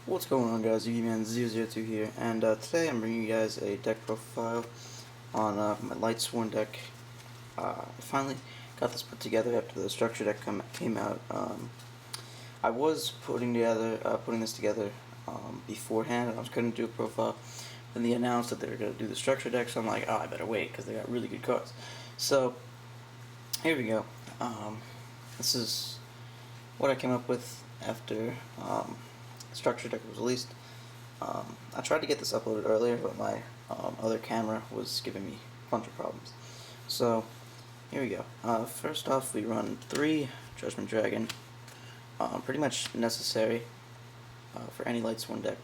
What's going on, guys? UGman002 here, and today I'm bringing you guys a deck profile on my Lightsworn deck. I finally got this put together after the structure deck came out. I was putting this together beforehand, and I was going to do a profile. Then they announced that they were going to do the structure deck, so I'm like, oh, I better wait because they got really good cards. So here we go. This is what I came up with after structure deck was released. I tried to get this uploaded earlier, but my other camera was giving me a bunch of problems. So here we go. First off, we run 3 Judgment Dragon, pretty much necessary for any Lightsworn deck,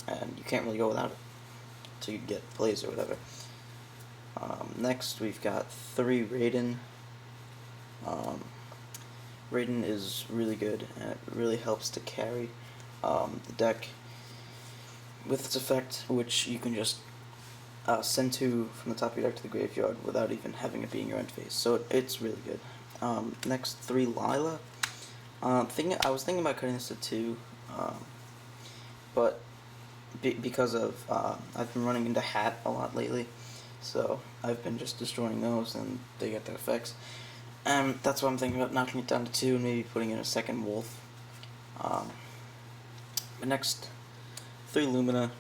and you can't really go without it until you get plays or whatever. Next, we've got 3 Raiden. Raiden is really good, and it really helps to carry the deck with its effect, which you can just send to from the top of your deck to the graveyard without even having it be in your end phase. So it's really good. Next, 3 Lila. I was thinking about cutting this to 2, but because of I've been running into Hat a lot lately, so I've been just destroying those, and they get their effects. That's why I'm thinking about knocking it down to 2 and maybe putting in a second Wolf. But next, 3 Lumina.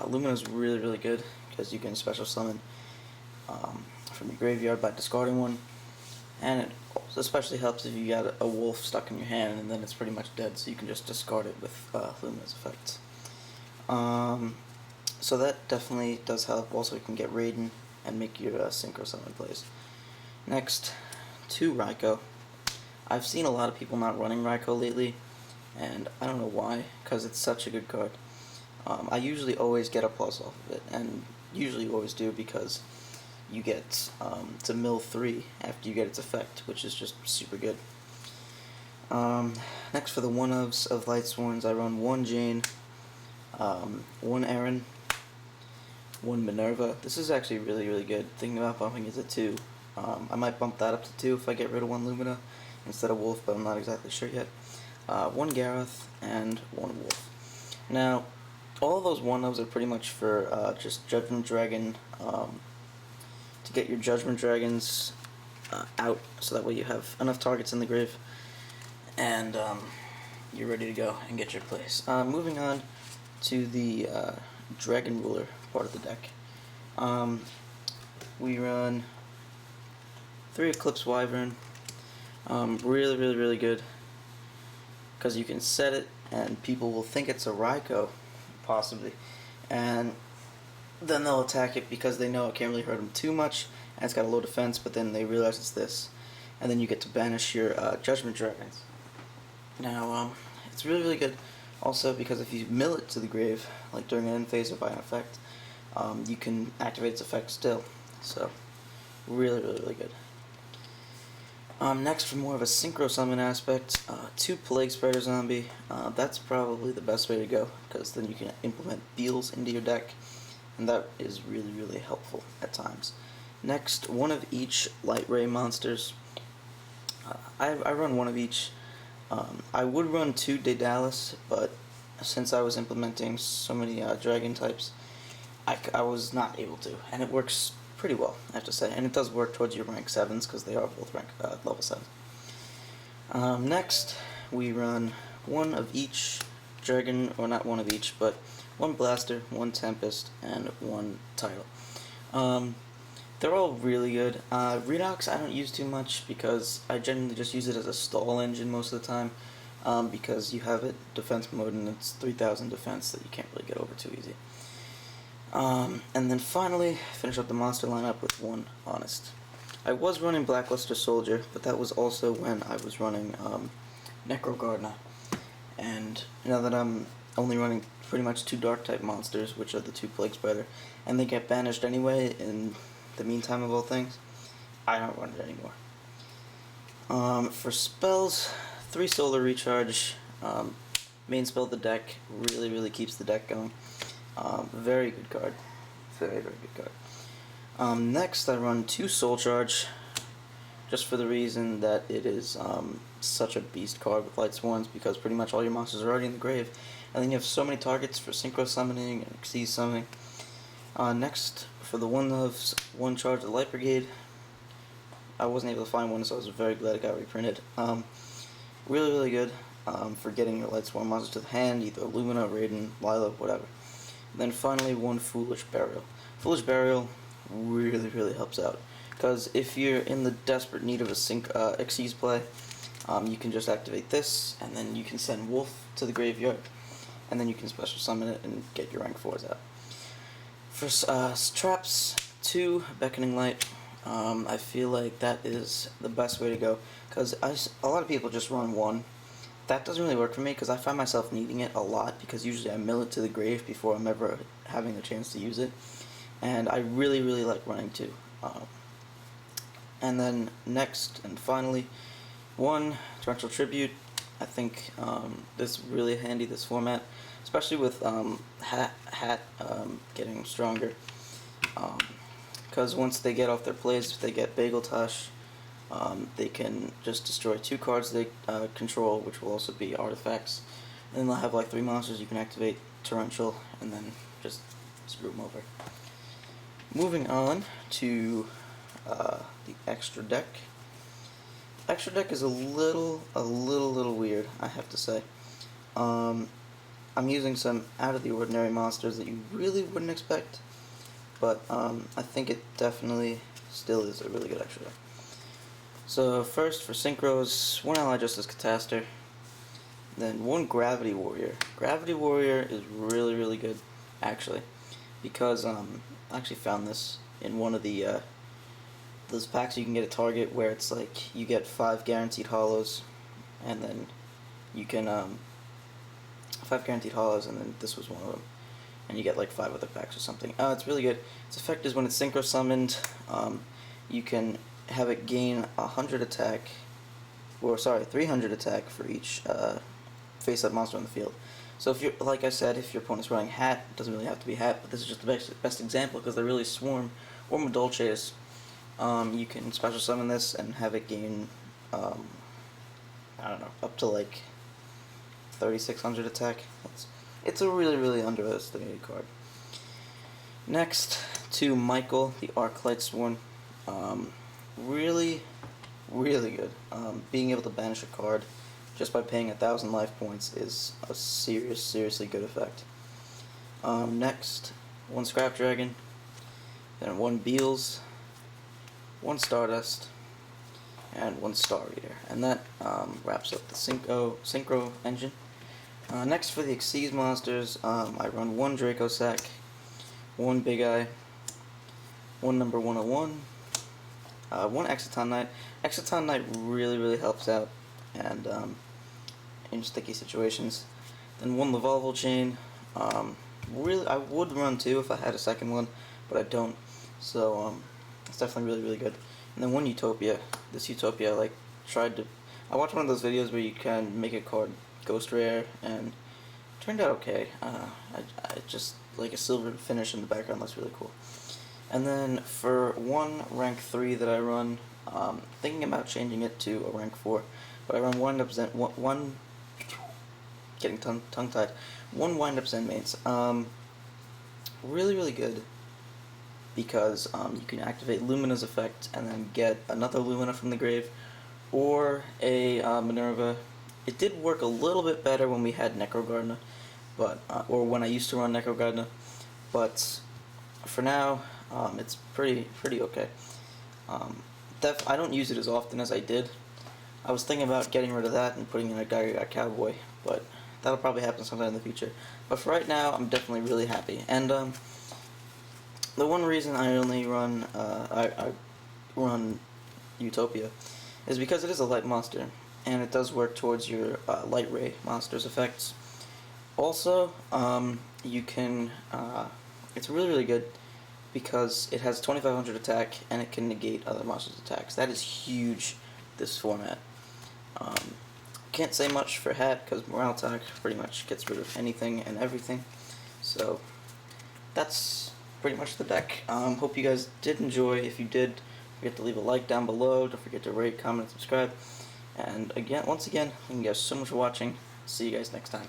Lumina's really good because you can special summon from your graveyard by discarding one, and it especially helps if you got a Wolf stuck in your hand and then it's pretty much dead, so you can just discard it with Lumina's effects. So that definitely does help. Also, you can get Raiden and make your Synchro Summon plays. Next, 2 Raikou. I've seen a lot of people not running Raikou lately, and I don't know why, because it's such a good card. I usually always get a plus off of it, and usually always do, because you get to mill 3 after you get its effect, which is just super good. Next, for the one-ofs of Lightsworns, I run 1 Jane, 1 Aaron, 1 Minerva. This is actually really good. Thinking about bumping it to 2. I might bump that up to 2 if I get rid of 1 Lumina instead of Wolf, but I'm not exactly sure yet. 1 Gareth and 1 Wolf. Now, all of those 1-ofs are pretty much for just Judgment Dragon, to get your Judgment Dragons out, so that way you have enough targets in the grave, and you're ready to go and get your plays. Moving on to the Dragon Ruler part of the deck. We run 3 Eclipse Wyvern. Really good, because you can set it and people will think it's a Raikou, possibly, and then they'll attack it because they know it can't really hurt them too much, and it's got a low defense, but then they realize it's this, and then you get to banish your Judgment Dragons. Now, it's really good also because if you mill it to the grave, like during an end phase or by an effect, you can activate its effect still, so really good. Next, for more of a Synchro Summon aspect, 2 Plague Spreader Zombie. That's probably the best way to go, because then you can implement Beals into your deck, and that is really helpful at times. Next, 1 of each Light Ray monsters. I run 1 of each. I would run 2 Daedalus, but since I was implementing so many dragon types, I was not able to, and it works pretty well, I have to say, and it does work towards your rank 7s, because they are both rank level 7. Next, we run 1 of each dragon, or not 1 of each, but 1 Blaster, 1 Tempest, and 1 Tidal. They're all really good. Redox I don't use too much, because I generally just use it as a stall engine most of the time, because you have it defense mode and it's 3000 defense that you can't really get over too easy. And then finally, finish up the monster lineup with 1 Honest. I was running Blackluster Soldier, but that was also when I was running Necro Gardener. And now that I'm only running pretty much 2 Dark type monsters, which are the 2 Plague Spreader, and they get banished anyway in the meantime of all things, I don't run it anymore. For spells, 3 Solar Recharge. Main spell of the deck, really keeps the deck going. Very good card. Very good card. Next, I run 2 Soul Charge, just for the reason that it is such a beast card with Lightsworns, because pretty much all your monsters are already in the grave, and then you have so many targets for synchro summoning and Xyz summoning. Next, for the 1/1 one charge, the Light Brigade. I wasn't able to find one, so I was very glad it got reprinted. Really good for getting your Lightsworn monsters to the hand, either Lumina, Raiden, Lila, whatever. And then finally, 1 Foolish Burial. Foolish Burial really helps out, because if you're in the desperate need of a Xyz play, you can just activate this, and then you can send Wolf to the graveyard, and then you can special summon it and get your rank 4s out. For traps, 2 Beckoning Light. I feel like that is the best way to go, because a lot of people just run 1. That doesn't really work for me, because I find myself needing it a lot, because usually I mill it to the grave before I'm ever having the chance to use it, and I really like running 2. And then next and finally, 1 Torrential Tribute. I think this is really handy, this format, especially with Hat getting stronger. Because once they get off their plays, if they get Bagel Tosh, they can just destroy 2 cards they control, which will also be artifacts. And then they'll have like 3 monsters you can activate, Torrential, and then just screw them over. Moving on to the extra deck. Extra deck is a little weird, I have to say. I'm using some out of the ordinary monsters that you really wouldn't expect, but I think it definitely still is a really good extra deck. So first, for synchros, 1 Ally Justice Catastor, then 1 Gravity Warrior. Gravity Warrior is really good, actually, because I actually found this in one of the those packs. You can get a target where it's like you get 5 guaranteed hollows, and then you can 5 guaranteed hollows, and then this was one of them, and you get like 5 other packs or something. It's really good. Its effect is when it's synchro summoned, you can have it gain 100 attack, or sorry, 300 attack for each face-up monster on the field. So if you're, like I said, if your opponent's running Hat, it doesn't really have to be Hat, but this is just the best example because they really swarm, or Madolches. You can special summon this and have it gain, I don't know, up to like 3,600 attack. It's a really underestimated card. Next, to Michael, the Arc Lightsworn. Really good. Being able to banish a card just by paying 1,000 life points is a seriously good effect. Next, 1 Scrap Dragon, then 1 Beals, 1 Stardust, and 1 Star Eater, and that wraps up the Synchro engine. Next, for the Xyz monsters, I run 1 Draco Sack, 1 Big Eye, 1 number 101, 1 Exciton Knight. Exciton Knight really helps out, and in sticky situations. Then 1 Lavalval Chain. Really, I would run 2 if I had a second one, but I don't. So it's definitely really good. And then 1 Utopia. This Utopia, I watched one of those videos where you can make a card Ghost Rare, and it turned out okay. I just like a silver finish in the background looks really cool. And then for 1 rank 3 that I run, thinking about changing it to a rank 4, but I run one getting tongue-tied. 1 Wind-Up Zenmates. Really good, because you can activate Lumina's effect and then get another Lumina from the grave, or a Minerva. It did work a little bit better when we had Necrogardna, but or when I used to run Necrogardna, but for now, it's pretty okay. I don't use it as often as I did. I was thinking about getting rid of that and putting in a Gyre Cowboy, but that'll probably happen sometime in the future. But for right now, I'm definitely really happy. And the one reason I only run I run Utopia is because it is a light monster, and it does work towards your Light Ray monster's effects. Also, you can it's really good because it has 2,500 attack and it can negate other monsters' attacks. That is huge this format. Can't say much for Hat because Morale Attack pretty much gets rid of anything and everything. So that's pretty much the deck. Hope you guys did enjoy. If you did, forget to leave a like down below. Don't forget to rate, comment, and subscribe. And again, once again, thank you guys so much for watching. See you guys next time.